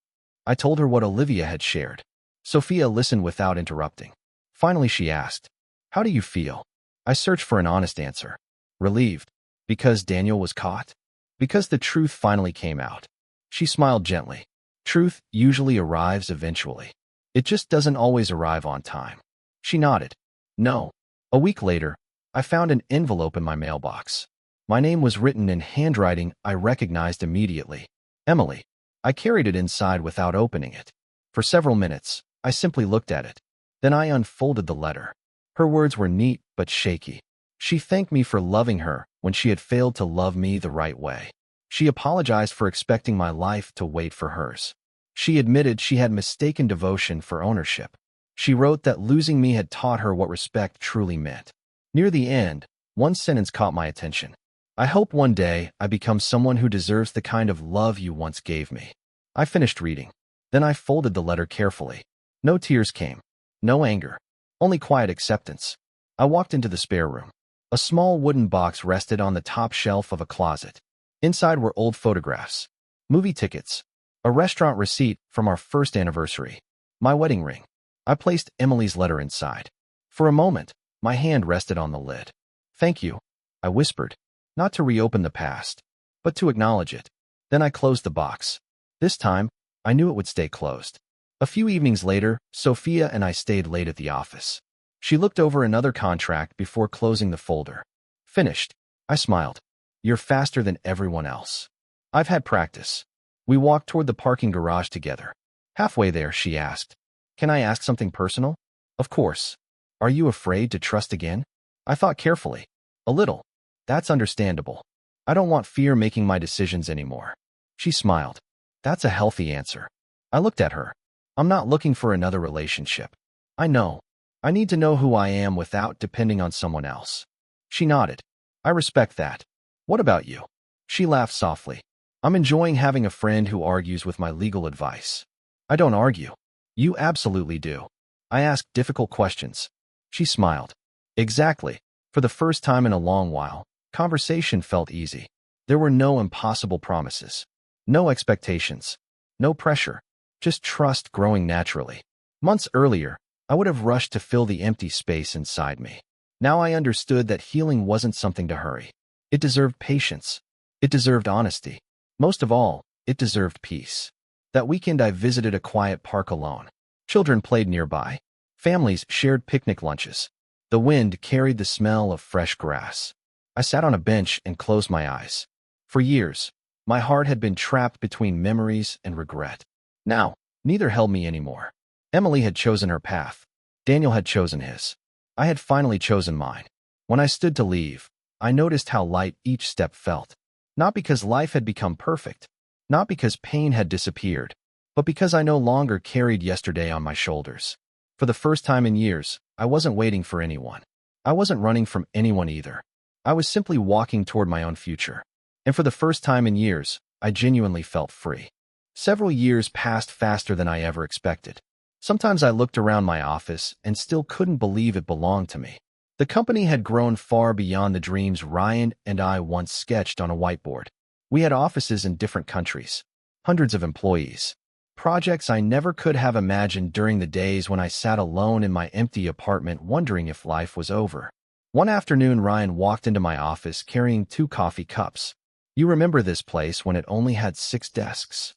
I told her what Olivia had shared. Sophia listened without interrupting. Finally, she asked, "How do you feel?" I searched for an honest answer. Relieved. Because Daniel was caught? Because the truth finally came out. She smiled gently. Truth usually arrives eventually. It just doesn't always arrive on time. She nodded. No. A week later, I found an envelope in my mailbox. My name was written in handwriting I recognized immediately. Emily. I carried it inside without opening it. For several minutes, I simply looked at it. Then I unfolded the letter. Her words were neat but shaky. She thanked me for loving her when she had failed to love me the right way. She apologized for expecting my life to wait for hers. She admitted she had mistaken devotion for ownership. She wrote that losing me had taught her what respect truly meant. Near the end, one sentence caught my attention. I hope one day I become someone who deserves the kind of love you once gave me. I finished reading. Then I folded the letter carefully. No tears came. No anger. Only quiet acceptance. I walked into the spare room. A small wooden box rested on the top shelf of a closet. Inside were old photographs, movie tickets, a restaurant receipt from our first anniversary, my wedding ring. I placed Emily's letter inside. For a moment, my hand rested on the lid. "Thank you," I whispered, not to reopen the past, but to acknowledge it. Then I closed the box. This time, I knew it would stay closed. A few evenings later, Sophia and I stayed late at the office. She looked over another contract before closing the folder. "Finished." I smiled. "You're faster than everyone else." "I've had practice." We walked toward the parking garage together. Halfway there, she asked, "Can I ask something personal?" "Of course." "Are you afraid to trust again?" I thought carefully. "A little." "That's understandable. I don't want fear making my decisions anymore." She smiled. "That's a healthy answer." I looked at her. "I'm not looking for another relationship. I know. I need to know who I am without depending on someone else." She nodded. "I respect that. What about you?" She laughed softly. "I'm enjoying having a friend who argues with my legal advice." "I don't argue." "You absolutely do. I ask difficult questions." She smiled. "Exactly." For the first time in a long while, conversation felt easy. There were no impossible promises. No expectations. No pressure. Just trust growing naturally. Months earlier, I would have rushed to fill the empty space inside me. Now I understood that healing wasn't something to hurry. It deserved patience. It deserved honesty. Most of all, it deserved peace. That weekend I visited a quiet park alone. Children played nearby. Families shared picnic lunches. The wind carried the smell of fresh grass. I sat on a bench and closed my eyes. For years, my heart had been trapped between memories and regret. Now, neither held me anymore. Emily had chosen her path. Daniel had chosen his. I had finally chosen mine. When I stood to leave, I noticed how light each step felt. Not because life had become perfect, not because pain had disappeared, but because I no longer carried yesterday on my shoulders. For the first time in years, I wasn't waiting for anyone. I wasn't running from anyone either. I was simply walking toward my own future. And for the first time in years, I genuinely felt free. Several years passed faster than I ever expected. Sometimes I looked around my office and still couldn't believe it belonged to me. The company had grown far beyond the dreams Ryan and I once sketched on a whiteboard. We had offices in different countries, hundreds of employees, projects I never could have imagined during the days when I sat alone in my empty apartment wondering if life was over. One afternoon, Ryan walked into my office carrying 2 coffee cups. "You remember this place when it only had 6 desks?"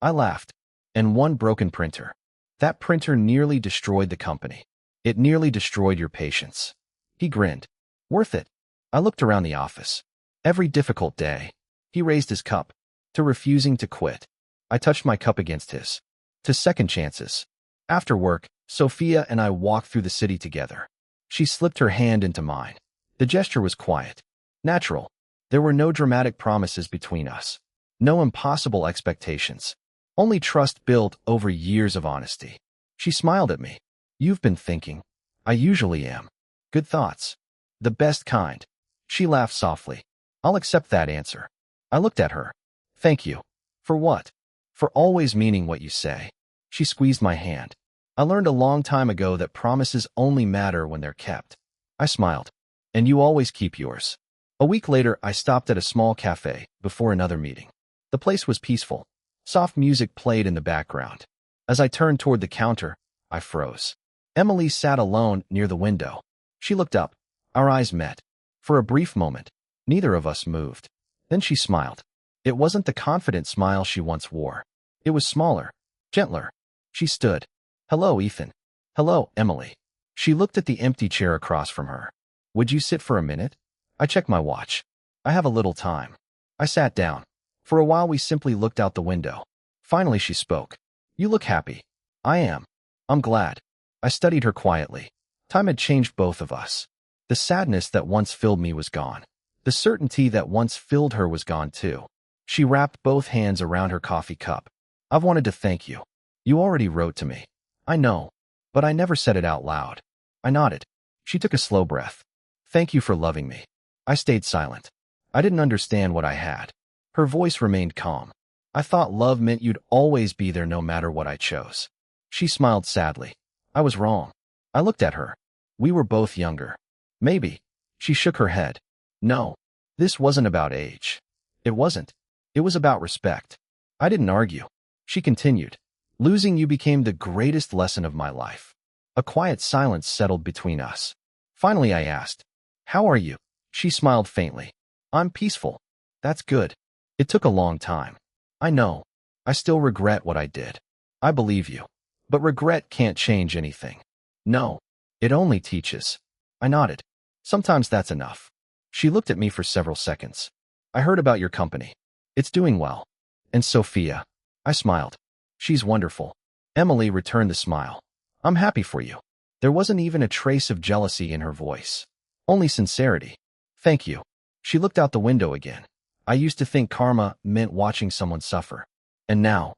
I laughed. "And 1 broken printer. That printer nearly destroyed the company. It nearly destroyed your patience." He grinned. "Worth it." I looked around the office. Every difficult day. He raised his cup. To refusing to quit. I touched my cup against his. To second chances. After work, Sophia and I walked through the city together. She slipped her hand into mine. The gesture was quiet. Natural. There were no dramatic promises between us. No impossible expectations. Only trust built over years of honesty. She smiled at me. "You've been thinking." "I usually am." "Good thoughts." "The best kind." She laughed softly. "I'll accept that answer." I looked at her. "Thank you." "For what?" "For always meaning what you say." She squeezed my hand. "I learned a long time ago that promises only matter when they're kept." I smiled. "And you always keep yours." A week later, I stopped at a small cafe before another meeting. The place was peaceful. Soft music played in the background. As I turned toward the counter, I froze. Emily sat alone near the window. She looked up. Our eyes met. For a brief moment, neither of us moved. Then she smiled. It wasn't the confident smile she once wore. It was smaller, gentler. She stood. Hello, Ethan. Hello, Emily. She looked at the empty chair across from her. Would you sit for a minute? I checked my watch. I have a little time. I sat down. For a while we simply looked out the window. Finally she spoke. You look happy. I am. I'm glad. I studied her quietly. Time had changed both of us. The sadness that once filled me was gone. The certainty that once filled her was gone too. She wrapped both hands around her coffee cup. I've wanted to thank you. You already wrote to me. I know. But I never said it out loud. I nodded. She took a slow breath. Thank you for loving me. I stayed silent. I didn't understand what I had. Her voice remained calm. I thought love meant you'd always be there no matter what I chose. She smiled sadly. I was wrong. I looked at her. We were both younger. Maybe. She shook her head. No. This wasn't about age. It wasn't. It was about respect. I didn't argue. She continued. Losing you became the greatest lesson of my life. A quiet silence settled between us. Finally I asked, how are you? She smiled faintly. I'm peaceful. That's good. It took a long time. I know. I still regret what I did. I believe you. But regret can't change anything. No. It only teaches. I nodded. Sometimes that's enough. She looked at me for several seconds. I heard about your company. It's doing well. And Sophia. I smiled. She's wonderful. Emily returned the smile. I'm happy for you. There wasn't even a trace of jealousy in her voice. Only sincerity. Thank you. She looked out the window again. I used to think karma meant watching someone suffer. And now,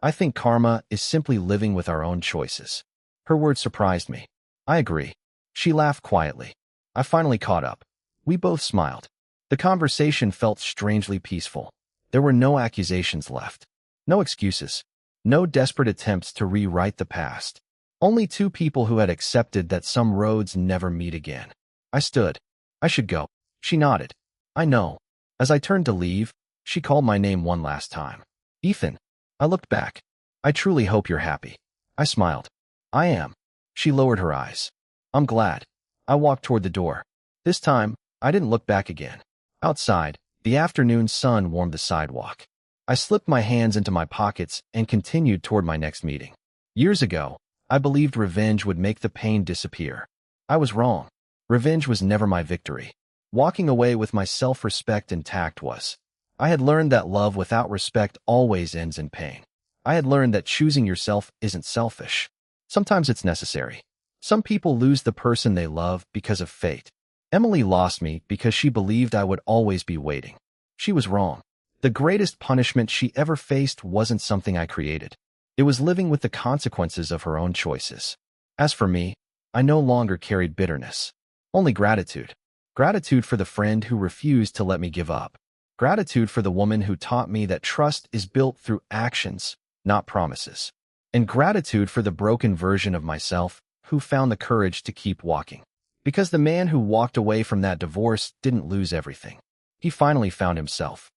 I think karma is simply living with our own choices. Her words surprised me. I agree. She laughed quietly. I finally caught up. We both smiled. The conversation felt strangely peaceful. There were no accusations left. No excuses. No desperate attempts to rewrite the past. Only two people who had accepted that some roads never meet again. I stood. I should go. She nodded. I know. As I turned to leave, she called my name one last time. Ethan. I looked back. I truly hope you're happy. I smiled. I am. She lowered her eyes. I'm glad. I walked toward the door. This time, I didn't look back again. Outside, the afternoon sun warmed the sidewalk. I slipped my hands into my pockets and continued toward my next meeting. Years ago, I believed revenge would make the pain disappear. I was wrong. Revenge was never my victory. Walking away with my self-respect intact was. I had learned that love without respect always ends in pain. I had learned that choosing yourself isn't selfish. Sometimes it's necessary. Some people lose the person they love because of fate. Emily lost me because she believed I would always be waiting. She was wrong. The greatest punishment she ever faced wasn't something I created. It was living with the consequences of her own choices. As for me, I no longer carried bitterness. Only gratitude. Gratitude for the friend who refused to let me give up. Gratitude for the woman who taught me that trust is built through actions, not promises. And gratitude for the broken version of myself who found the courage to keep walking. Because the man who walked away from that divorce didn't lose everything. He finally found himself.